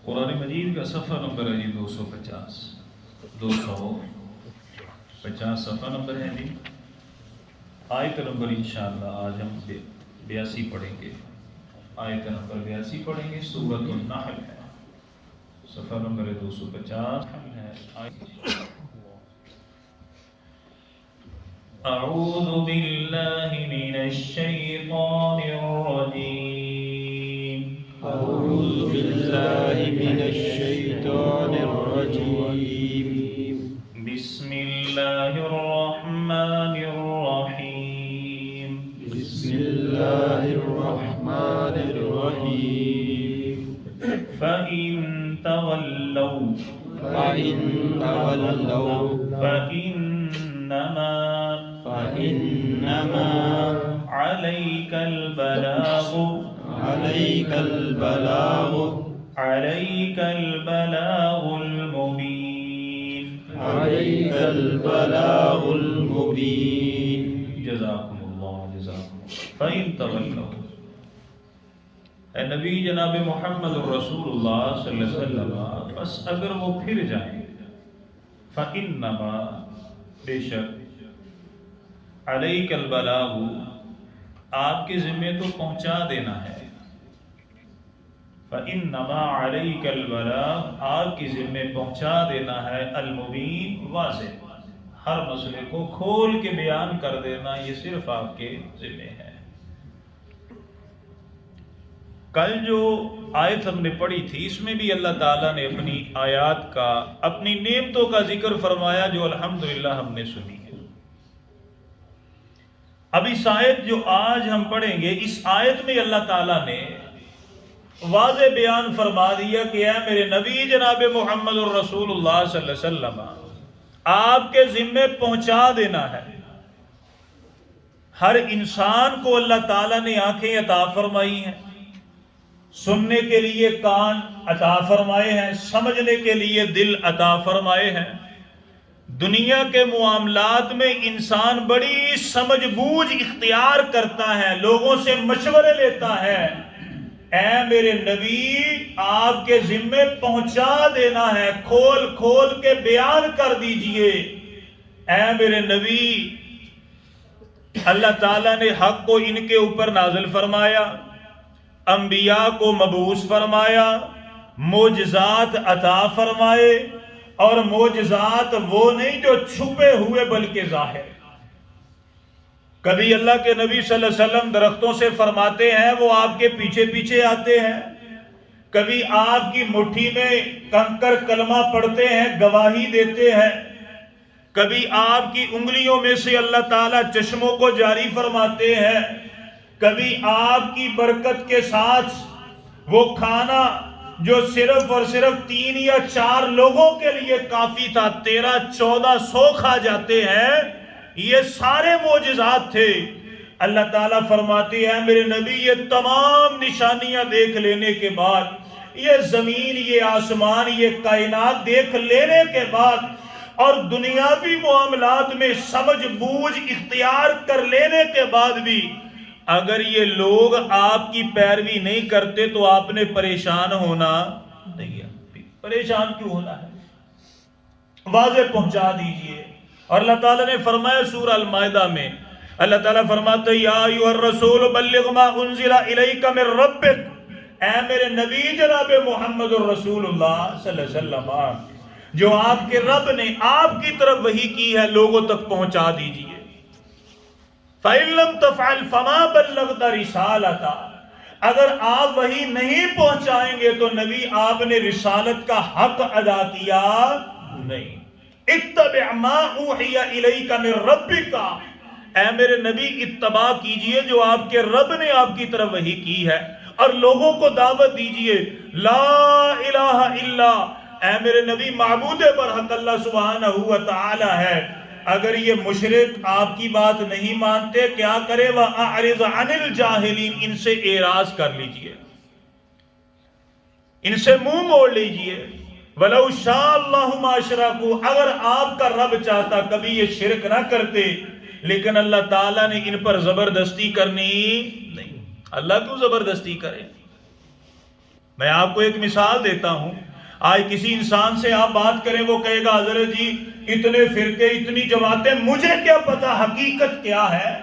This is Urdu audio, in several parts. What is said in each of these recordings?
قرآن مجید کا صفحہ نمبر ہے جی 250 صفحہ نمبر ہے جی. آیت نمبر انشاءاللہ آج ہم 82 پڑھیں گے. آیت نمبر 82 پڑھیں گے. سورۃ النحل ہے، صفحہ نمبر 250 ہے. اعوذ باللہ من الشیطان الرجیم. اعوذ باللہ من الشیطان الرجیم. بسم اللہ الرحمن الرحیم. بسم اللہ الرحمن الرحیم. فَإِن تَوَلَّوْا فَإِن تَوَلَّوْا فَإِنَّمَا عَلَيْكَ الْبَلَاغُ الْمُبِينُ. عَلَيْكَ الْبَلَاغُ الْمُبِينُ. جزاکم اللہ. فَإِن تَوَلَّوْا، اے نبی جناب محمد الرسول اللہ صلی اللہ علیہ وسلم، بس اگر وہ پھر جائیں، فَإِنَّمَا، بے شک، عَلَيْكَ الْبَلَاغُ، آپ کے ذمہ تو پہنچا دینا ہے. فَإِنَّمَا عَلَيْكَ الْبَلَاغُ، آپ کے ذمہ پہنچا دینا ہے. المبین، واضح، ہر مسئلے کو کھول کے بیان کر دینا، یہ صرف آپ کے ذمہ ہے. کل جو آیت ہم نے پڑھی تھی، اس میں بھی اللہ تعالیٰ نے اپنی آیات کا، اپنی نعمتوں کا ذکر فرمایا جو الحمدللہ ہم نے سنی ہے. اب اس آیت جو آج ہم پڑھیں گے، اس آیت میں اللہ تعالیٰ نے واضح بیان فرما دیا کہ اے میرے نبی جناب محمد الرسول اللہ صلی اللہ علیہ وسلم، آپ کے ذمے پہنچا دینا ہے. ہر انسان کو اللہ تعالیٰ نے آنکھیں عطا فرمائی ہیں، سننے کے لیے کان عطا فرمائے ہیں، سمجھنے کے لیے دل عطا فرمائے ہیں. دنیا کے معاملات میں انسان بڑی سمجھ بوجھ اختیار کرتا ہے، لوگوں سے مشورے لیتا ہے. اے میرے نبی، آپ کے ذمے پہنچا دینا ہے، کھول کھول کے بیان کر دیجئے. اے میرے نبی، اللہ تعالیٰ نے حق کو ان کے اوپر نازل فرمایا، انبیاء کو مبعوث فرمایا، معجزات عطا فرمائے، اور معجزات وہ نہیں جو چھپے ہوئے بلکہ ظاہر. کبھی اللہ کے نبی صلی اللہ علیہ وسلم درختوں سے فرماتے ہیں، وہ آپ کے پیچھے پیچھے آتے ہیں. کبھی آپ کی مٹھی میں کنکر کلمہ پڑھتے ہیں، گواہی دیتے ہیں. کبھی آپ کی انگلیوں میں سے اللہ تعالیٰ چشموں کو جاری فرماتے ہیں. کبھی آپ کی برکت کے ساتھ وہ کھانا جو صرف اور صرف 3 یا 4 لوگوں کے لیے کافی تھا، 1300-1400 کھا جاتے ہیں. یہ سارے معجزات تھے. اللہ تعالیٰ فرماتے ہیں میرے نبی، یہ تمام نشانیاں دیکھ لینے کے بعد، یہ زمین، یہ آسمان، یہ کائنات دیکھ لینے کے بعد، اور دنیاوی معاملات میں سمجھ بوجھ اختیار کر لینے کے بعد بھی اگر یہ لوگ آپ کی پیروی نہیں کرتے تو آپ نے پریشان ہونا نہیں ہے. پریشان کیوں ہونا ہے؟ واضح پہنچا دیجئے. اور اللہ تعالیٰ نے فرمایا سورہ المائدہ میں، اللہ تعالیٰ فرماتا ہے یا ایھا الرسول بلغ ما انزل الیک من ربک. اے میرے نبی جناب محمد الرسول اللہ صلی اللہ علیہ وسلم، جو آپ کے رب نے آپ کی طرف وحی کی ہے لوگوں تک پہنچا دیجئے. فَإِن لَمْ تَفْعَلْ فَمَا بَلَّغْتَ رِسَالَتَهُ. اگر آپ وحی نہیں پہنچائیں گے تو نبی آپ نے رسالت کا حق ادا کیا نہیں. اتبع ما اوحی الیک من ربک. اے میرے نبی، اتباع کیجئے جو آپ کے رب نے آپ کی طرف وحی کی ہے، اور لوگوں کو دعوت دیجئے لا الہ الا. اے میرے نبی، معبود برحق اللہ سبحانہ و تعالی ہے. اگر یہ مشرک آپ کی بات نہیں مانتے، کیا کرے؟ وَأَعْرِضْ عَنِ الْجَاهِلِينَ. ان سے اعراض کر لیجئے، ان سے منہ موڑ لیجئے. وَلَوْ شَاءَ اللَّهُ مَا أَشْرَكُوا. اگر آپ کا رب چاہتا کبھی یہ شرک نہ کرتے، لیکن اللہ تعالیٰ نے ان پر زبردستی کرنی نہیں. اللہ کیوں زبردستی کرے؟ میں آپ کو ایک مثال دیتا ہوں. آج کسی انسان سے آپ بات کریں وہ کہے گا حضرت جی اتنے فرقے اتنی جماعتیں مجھے کیا پتا حقیقت کیا ہے.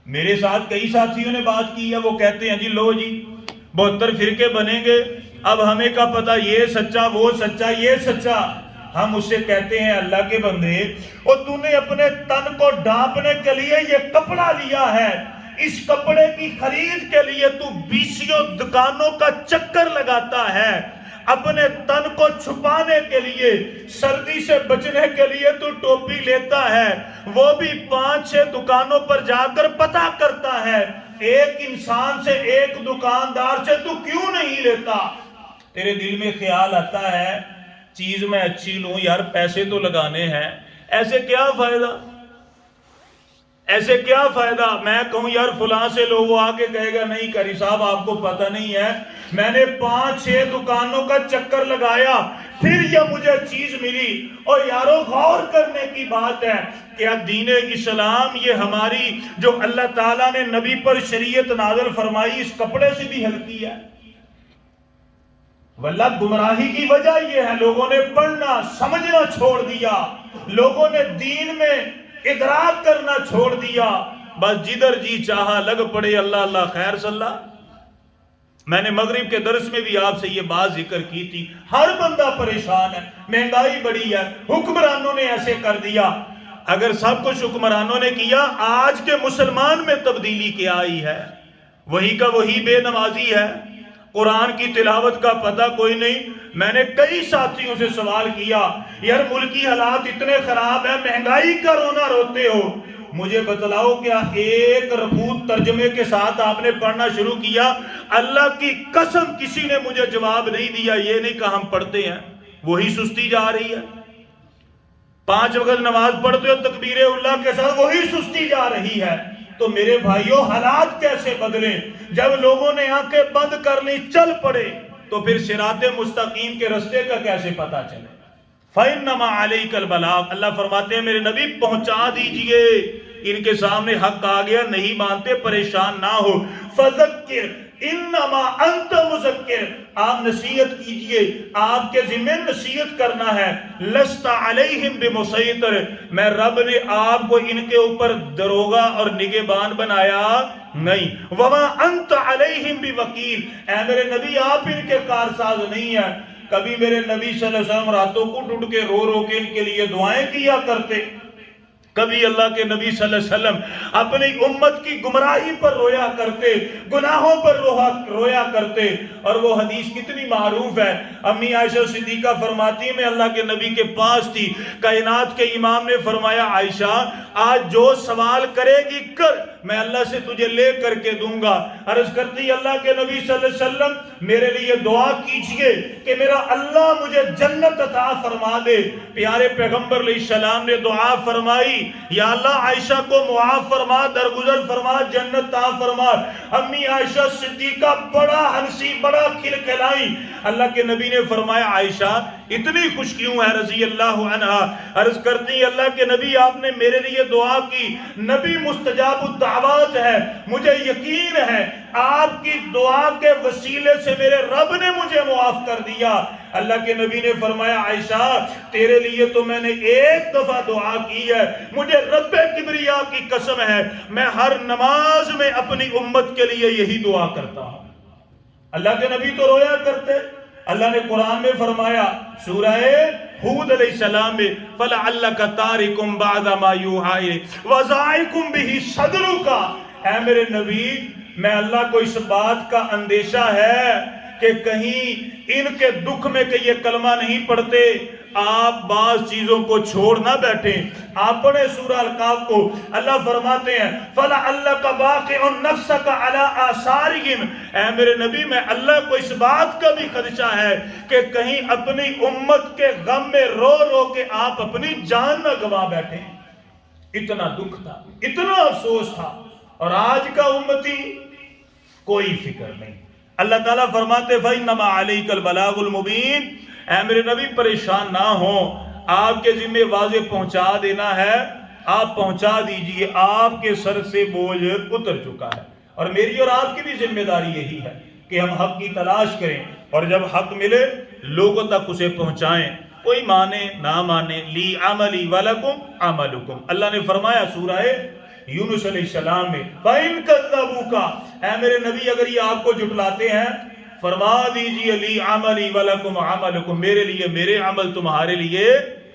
میرے ساتھ کئی ساتھیوں نے بات کی ہے، وہ کہتے ہیں جی لو جی 72 فرقے بنیں گے، اب ہمیں کیا پتا یہ سچا وہ سچا یہ سچا. ہم اس سے کہتے ہیں اللہ کے بندے اور تو نے اپنے تن کو ڈھانپنے کے لیے یہ کپڑا لیا ہے، اس کپڑے کی خرید کے لیے تو 20 دکانوں کا چکر لگاتا ہے، اپنے تن کو چھپانے کے لیے سردی سے بچنے کے لیے تو ٹوپی لیتا ہے، وہ بھی 5-6 دکانوں پر جا کر پتہ کرتا ہے. ایک انسان سے ایک دکاندار سے تو کیوں نہیں لیتا؟ تیرے دل میں خیال آتا ہے چیز میں اچھی لوں یار، پیسے تو لگانے ہیں، ایسے کیا فائدہ، ایسے کیا فائدہ. میں کہوں یار فلاں سے لو، وہ آگے کہے گا نہیں قاری صاحب آپ کو پتہ نہیں ہے میں نے 5-6 دکانوں کا چکر لگایا پھر یہ مجھے چیز ملی. اور یارو غور کرنے کی بات ہے کہ دین اسلام یہ ہماری جو اللہ تعالیٰ نے نبی پر شریعت نازل فرمائی اس کپڑے سے بھی ہلکی ہے. واللہ گمراہی کی وجہ یہ ہے لوگوں نے پڑھنا سمجھنا چھوڑ دیا، لوگوں نے دین میں ادراک کرنا چھوڑ دیا، بس جدھر جی چاہا لگ پڑے اللہ اللہ خیر صلی اللہ. میں نے مغرب کے درس میں بھی آپ سے یہ بات ذکر کی تھی، ہر بندہ پریشان ہے، مہنگائی بڑی ہے، حکمرانوں نے ایسے کر دیا. اگر سب کچھ حکمرانوں نے کیا، آج کے مسلمان میں تبدیلی کیا آئی ہے؟ وہی کا وہی بے نمازی ہے، قرآن کی تلاوت کا پتہ کوئی نہیں. میں نے کئی ساتھیوں سے سوال کیا یار ملکی حالات اتنے خراب ہیں، مہنگائی کا رونا روتے ہو، مجھے بتلاؤ کیا ایک رکوع ترجمے کے ساتھ آپ نے پڑھنا شروع کیا؟ اللہ کی قسم کسی نے مجھے جواب نہیں دیا. یہ نہیں کہا ہم پڑھتے ہیں، وہی سستی جا رہی ہے. 5 وقت نماز پڑھتے ہو تکبیر اللہ کے ساتھ، وہی سستی جا رہی ہے. تو میرے بھائیوں حالات کیسے بدلیں؟ جب لوگوں نے آنکھیں بند کر لی چل پڑے تو پھر صراط مستقیم کے رستے کا کیسے پتا چلے؟ فَإِنَّمَا عَلَيْكَ الْبَلَاغُ، اللہ فرماتے ہیں میرے نبی پہنچا دیجئے، ان کے سامنے حق آ گیا نہیں مانتے پریشان نہ ہو. فَذَكِّرْ انما انت مذکر، آپ نصیحت کیجئے، آپ کے ذمہ نصیحت کرنا ہے. لست علیہم بمسیطر، میں رب نے آپ کو ان کے اوپر دروغہ اور نگہبان بنایا نہیں. وما انت علیہم بوکیل، اے میرے نبی آپ ان کے کارساز نہیں ہیں. کبھی میرے نبی صلی اللہ علیہ وسلم راتوں کو ٹوٹ کے رو رو کے ان کے لیے دعائیں کیا کرتے، کبھی اللہ کے نبی صلی اللہ علیہ وسلم اپنی امت کی گمراہی پر رویا کرتے، گناہوں پر رویا کرتے. اور وہ حدیث کتنی معروف ہے، امی عائشہ صدیقہ فرماتی میں اللہ کے نبی کے پاس تھی، کائنات کے امام نے فرمایا عائشہ آج جو سوال کرے گی کر، میں اللہ سے تجھے لے کر کے دوں گا. عرض کرتی اللہ کے نبی صلی اللہ علیہ وسلم میرے لیے دعا کیجئے کہ میرا اللہ مجھے جنت عطا فرما دے. پیارے پیغمبر علیہ السلام نے دعا فرمائی یا اللہ عائشہ کو معاف فرما، درگزر فرما، جنت عطا فرما. امی عائشہ صدیقہ بڑا ہنسی بڑا کھلکھلائی. اللہ کے نبی نے فرمایا عائشہ اتنی خوش کیوں ہے رضی اللہ عنہا؟ عرض کرتی اللہ کے نبی آپ نے میرے لیے دعا کی، نبی مستجاب الدعوات ہے، مجھے یقین ہے آپ کی دعا کے وسیلے سے میرے رب نے مجھے معاف کر دیا. اللہ کے نبی نے فرمایا عائشہ تیرے لیے تو میں نے ایک دفعہ دعا کی ہے، مجھے رب کبریا کی قسم ہے میں ہر نماز میں اپنی امت کے لیے یہی دعا کرتا ہوں. اللہ کے نبی تو رویا کرتے. اللہ نے قرآن میں فرمایا سورہ ہود علیہ السلام میں فَلَعَلَّكَ تَارِكُمْ بَعْدَ مَا يُوحَىٰ إِلَيْكَ وَضَائِقُمْ بِهِ صَدْرُكَ. اے میرے نبی میں اللہ کو اس بات کا اندیشہ ہے کہ کہیں ان کے دکھ میں کہ یہ کلمہ نہیں پڑھتے آپ بعض چیزوں کو چھوڑ نہ بیٹھیں. آپ پڑھیں سورہ القاف کو، اللہ فرماتے ہیں فَلَعَلَّكَ بَاقِعٌ نَفْسَكَ عَلَىٰ آثَارِهِمْ. اے میرے نبی میں اللہ کو اس بات کا بھی خدشہ ہے کہ کہیں اپنی امت کے غم میں رو رو کے آپ اپنی جان نہ گوا بیٹھیں. اتنا دکھ تھا، اتنا افسوس تھا. اور آج کا امتی کوئی فکر نہیں. اللہ تعالیٰ فرماتے فَإِنَّمَا عَلَيْكَ الْبَلَاغُ الْمُبِينُ، اے میرے نبی پریشان نہ ہوں، آپ کے ذمہ واضح پہنچا دینا ہے، آپ پہنچا دیجئے، آپ کے سر سے بوجھ اتر چکا ہے. اور میری اور آپ کی بھی ذمہ داری یہی ہے کہ ہم حق کی تلاش کریں اور جب حق ملے لوگوں تک اسے پہنچائیں، کوئی مانے نہ مانے، لی عملی ولکم عملکم۔ اللہ نے فرمایا سورہ یونس علیہ السلام میں فَإِن كَذَّبُوكَ، اے میرے نبی اگر یہ آپ کو جھٹلاتے ہیں فرما دیجئے لی عملی ولکم عملکم، میرے لیے میرے عمل، تمہارے لیے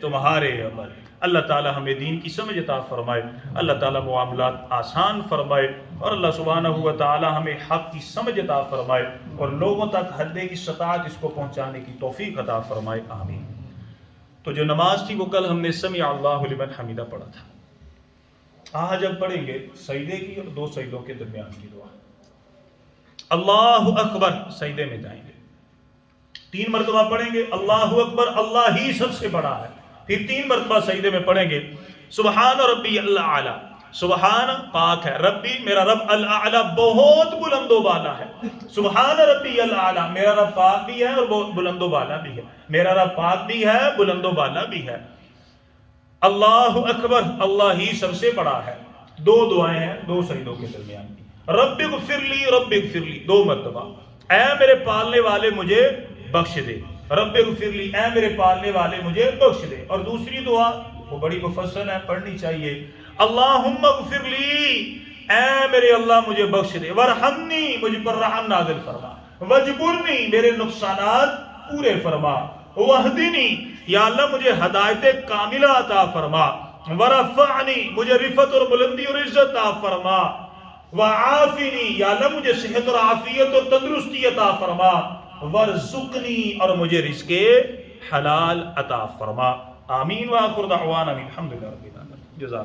تمہارے عمل۔ اللہ تعالی ہمیں دین کی سمجھ عطا فرمائے، اللہ تعالی معاملات آسان فرمائے، اور اللہ سبحانہ و تعالی ہمیں حق کی سمجھ عطا فرمائے اور لوگوں تک حد استطاعت اس کو پہنچانے کی توفیق عطا فرمائے، آمین۔ تو جو نماز تھی وہ کل ہم نے سمع اللہ لمن حمیدہ پڑھا تھا، آج اب پڑھیں گے سجدے کی اور دو سجدوں کے درمیان کی دعا۔ اللہ اکبر، سجدے میں جائیں گے، 3 مرتبہ پڑھیں گے اللہ اکبر، اللہ ہی سب سے بڑا ہے، پھر 3 مرتبہ سجدے میں پڑھیں گے سبحان ربی الاعلی، سبحان پاک ہے، ربی میرا رب الاعلی بہت بلند و بالا ہے، سبحان ربی الاعلی میرا رب پاک بھی ہے اور بہت بلند و بالا بھی ہے، میرا رب پاک بھی ہے بلند و بالا بھی ہے، اللہ اکبر، اللہ ہی سب سے بڑا ہے۔ 2 دعائیں ہیں 2 سجدوں کے درمیان کی، رب اغفر لی، رب اغفر لی 2 مرتبہ، اے میرے پالنے والے مجھے بخش دے، رب اغفر لی، اے میرے پالنے والے مجھے بخش دے۔ اور دوسری دعا وہ بڑی مفصل ہے، پڑھنی چاہیے، اللہم اغفر لی، اے میرے اللہ مجھے بخش دے، ورحمنی، مجھ پر رحم نازل فرما، وجبرنی، میرے نقصانات پورے فرما، وہدنی، یا اللہ مجھے ہدایت کاملہ عطا فرما، ورفعنی، مجھے رفعت اور بلندی اور عزت عطا فرما، وعافنی، یا اللہ مجھے صحت اور عافیت اور تندرستی عطا فرما، ورزقنی، اور مجھے رزق حلال عطا فرما، آمین۔ وآخر دعوانا الحمدللہ رب العالمین، جزاک